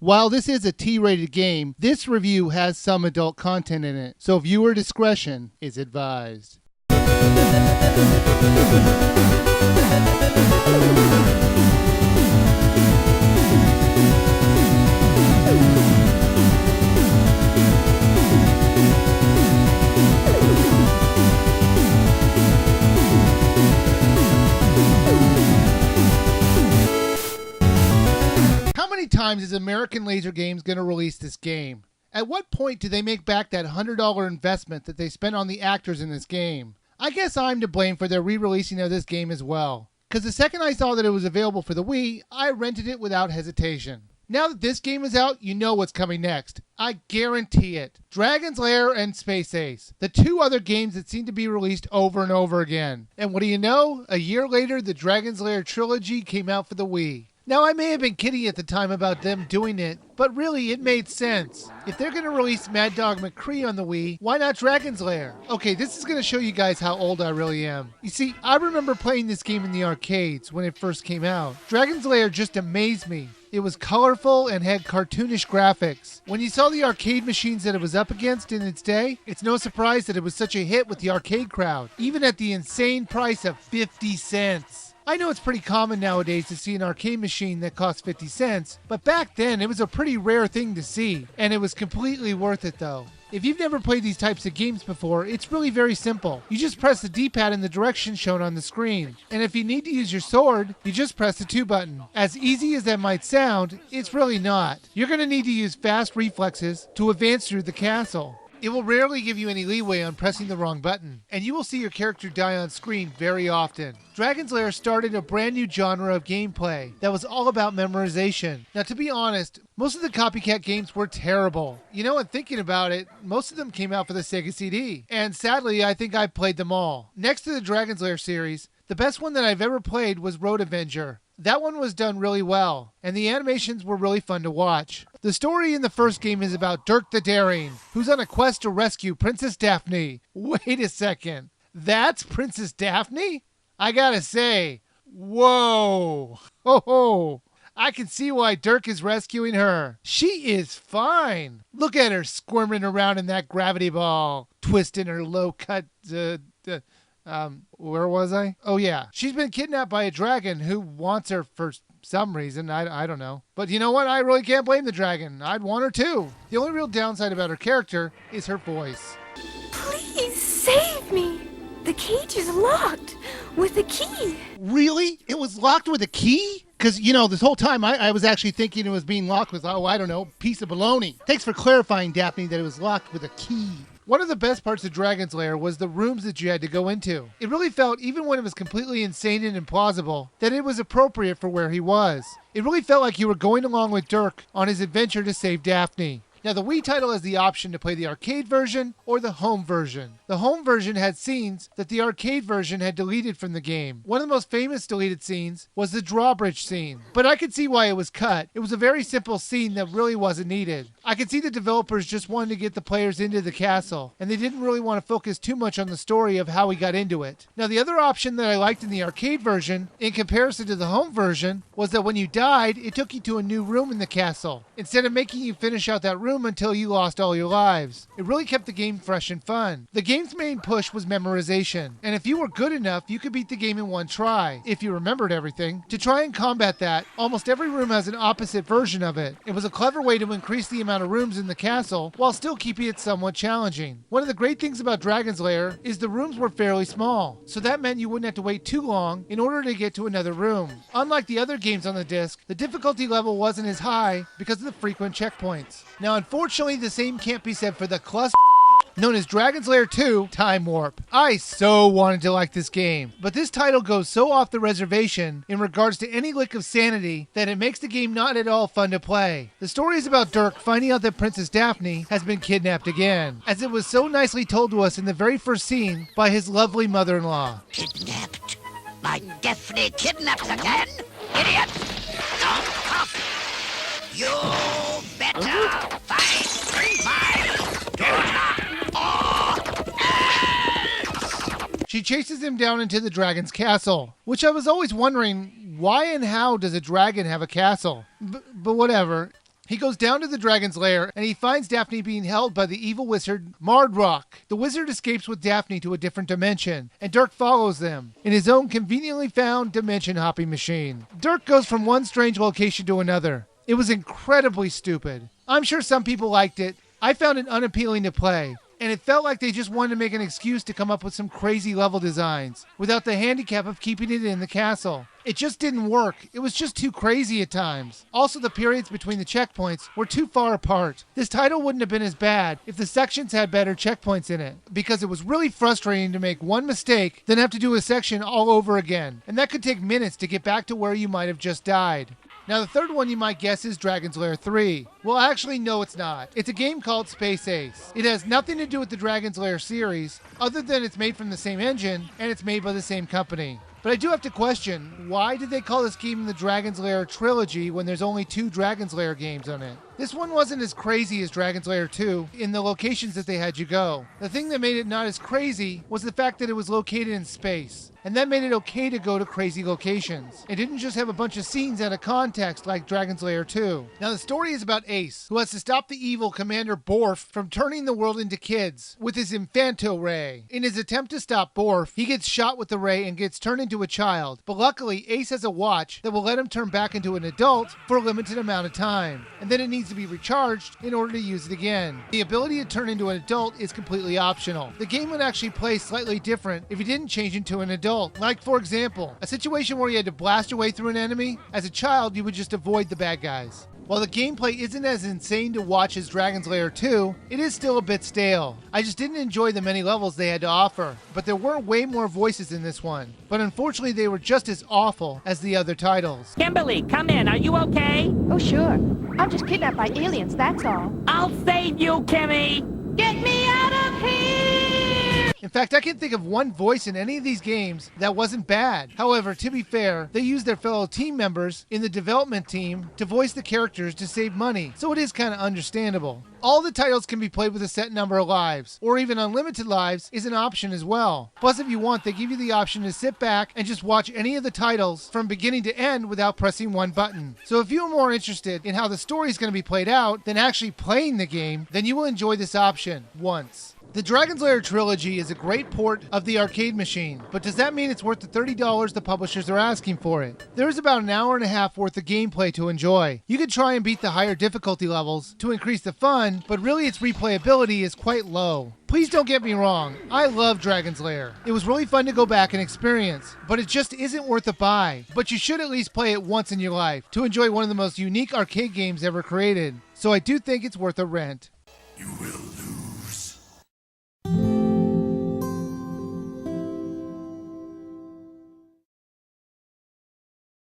While this is a T-rated game, this review has some adult content in it, so viewer discretion is advised. How many times is American Laser Games going to release this game? At what point do they make back that $100 investment that they spent on the actors in this game? I guess I'm to blame for their re-releasing of this game as well. Because the second I saw that it was available for the Wii, I rented it without hesitation. Now that this game is out, you know what's coming next. I guarantee it. Dragon's Lair and Space Ace. The two other games that seem to be released over and over again. And what do you know? A year later, the Dragon's Lair Trilogy came out for the Wii. Now, I may have been kidding at the time about them doing it, but really, it made sense. If they're going to release Mad Dog McCree on the Wii, why not Dragon's Lair? Okay, this is going to show you guys how old I really am. You see, I remember playing this game in the arcades when it first came out. Dragon's Lair just amazed me. It was colorful and had cartoonish graphics. When you saw the arcade machines that it was up against in its day, it's no surprise that it was such a hit with the arcade crowd, even at the insane price of 50 cents. I know it's pretty common nowadays to see an arcade machine that costs 50 cents, but back then it was a pretty rare thing to see, and it was completely worth it though. If you've never played these types of games before, it's really very simple. You just press the D-pad in the direction shown on the screen. And if you need to use your sword, you just press the 2 button. As easy as that might sound, it's really not. You're going to need to use fast reflexes to advance through the castle. It will rarely give you any leeway on pressing the wrong button, and you will see your character die on screen very often. Dragon's Lair started a brand new genre of gameplay that was all about memorization. Now, to be honest, most of the copycat games were terrible. You know, and thinking about it, most of them came out for the Sega CD, and sadly, I think I've played them all. Next to the Dragon's Lair series, the best one that I've ever played was Road Avenger. That one was done really well, and the animations were really fun to watch. The story in the first game is about Dirk the Daring, who's on a quest to rescue Princess Daphne. Wait a second, that's Princess Daphne? I gotta say, whoa, ho ho. I can see why Dirk is rescuing her. She is fine. Look at her squirming around in that gravity ball, twisting her low-cut, where was I? Oh yeah, she's been kidnapped by a dragon who wants her for some reason. I don't know. But you know what? I really can't blame the dragon. I'd want her too. The only real downside about her character is her voice. Please save me. The cage is locked with a key. Really? It was locked with a key? Because, you know, this whole time I was actually thinking it was being locked with, oh, I don't know, piece of baloney. Thanks for clarifying, Daphne, that it was locked with a key. One of the best parts of Dragon's Lair was the rooms that you had to go into. It really felt, even when it was completely insane and implausible, that it was appropriate for where he was. It really felt like you were going along with Dirk on his adventure to save Daphne. Now, the Wii title has the option to play the arcade version or the home version. The home version had scenes that the arcade version had deleted from the game. One of the most famous deleted scenes was the drawbridge scene, but I could see why it was cut. It was a very simple scene that really wasn't needed. I could see the developers just wanted to get the players into the castle, and they didn't really want to focus too much on the story of how we got into it. Now, the other option that I liked in the arcade version, in comparison to the home version, was that when you died, it took you to a new room in the castle, instead of making you finish out that room until you lost all your lives. It really kept the game fresh and fun. The game's main push was memorization, and if you were good enough, you could beat the game in one try, if you remembered everything. To try and combat that, almost every room has an opposite version of it. It was a clever way to increase the amount of rooms in the castle, while still keeping it somewhat challenging. One of the great things about Dragon's Lair is the rooms were fairly small, so that meant you wouldn't have to wait too long in order to get to another room. Unlike the other games on the disc, the difficulty level wasn't as high because of the frequent checkpoints. Now, unfortunately, the same can't be said for the cluster known as Dragon's Lair 2 Time Warp. I so wanted to like this game, but this title goes so off the reservation in regards to any lick of sanity that it makes the game not at all fun to play. The story is about Dirk finding out that Princess Daphne has been kidnapped again, as it was so nicely told to us in the very first scene by his lovely mother-in-law. Kidnapped? My Daphne kidnapped again? Idiot! Don't cough! You better fight my daughter or else! She chases him down into the dragon's castle, which I was always wondering, why and how does a dragon have a castle? But whatever. He goes down to the dragon's lair and he finds Daphne being held by the evil wizard Mardrock. The wizard escapes with Daphne to a different dimension, and Dirk follows them in his own conveniently found dimension hopping machine. Dirk goes from one strange location to another. It was incredibly stupid. I'm sure some people liked it. I found it unappealing to play, and it felt like they just wanted to make an excuse to come up with some crazy level designs without the handicap of keeping it in the castle. It just didn't work. It was just too crazy at times. Also, the periods between the checkpoints were too far apart. This title wouldn't have been as bad if the sections had better checkpoints in it, because it was really frustrating to make one mistake, then have to do a section all over again, and that could take minutes to get back to where you might have just died. Now, the third one you might guess is Dragon's Lair 3. Well, actually, no, it's not. It's a game called Space Ace. It has nothing to do with the Dragon's Lair series, other than it's made from the same engine, and it's made by the same company. But I do have to question, why did they call this game the Dragon's Lair Trilogy when there's only 2 Dragon's Lair games on it? This one wasn't as crazy as Dragon's Lair 2 in the locations that they had you go. The thing that made it not as crazy was the fact that it was located in space. And that made it okay to go to crazy locations. It didn't just have a bunch of scenes out of context like Dragon's Lair 2. Now the story is about Ace, who has to stop the evil Commander Borf from turning the world into kids with his Infanto Ray. In his attempt to stop Borf, he gets shot with the ray and gets turned into a child. But luckily, Ace has a watch that will let him turn back into an adult for a limited amount of time. And then it needs to be recharged in order to use it again. The ability to turn into an adult is completely optional. The game would actually play slightly different if you didn't change into an adult. Like, for example, a situation where you had to blast your way through an enemy. As a child, you would just avoid the bad guys. While the gameplay isn't as insane to watch as Dragon's Lair 2, it is still a bit stale. I just didn't enjoy the many levels they had to offer, but there were way more voices in this one. But unfortunately, they were just as awful as the other titles. Kimberly, come in. Are you okay? Oh, sure. I'm just kidnapped by aliens, that's all. I'll save you, Kimmy. Get me out of here! In fact, I can't think of one voice in any of these games that wasn't bad. However, to be fair, they used their fellow team members in the development team to voice the characters to save money, so it is kind of understandable. All the titles can be played with a set number of lives, or even unlimited lives is an option as well. Plus, if you want, they give you the option to sit back and just watch any of the titles from beginning to end without pressing one button. So if you're more interested in how the story is going to be played out than actually playing the game, then you will enjoy this option once. The Dragon's Lair Trilogy is a great port of the arcade machine, but does that mean it's worth the $30 the publishers are asking for it? There is about an hour and a half worth of gameplay to enjoy. You could try and beat the higher difficulty levels to increase the fun, but really its replayability is quite low. Please don't get me wrong, I love Dragon's Lair. It was really fun to go back and experience, but it just isn't worth a buy. But you should at least play it once in your life to enjoy one of the most unique arcade games ever created. So I do think it's worth a rent.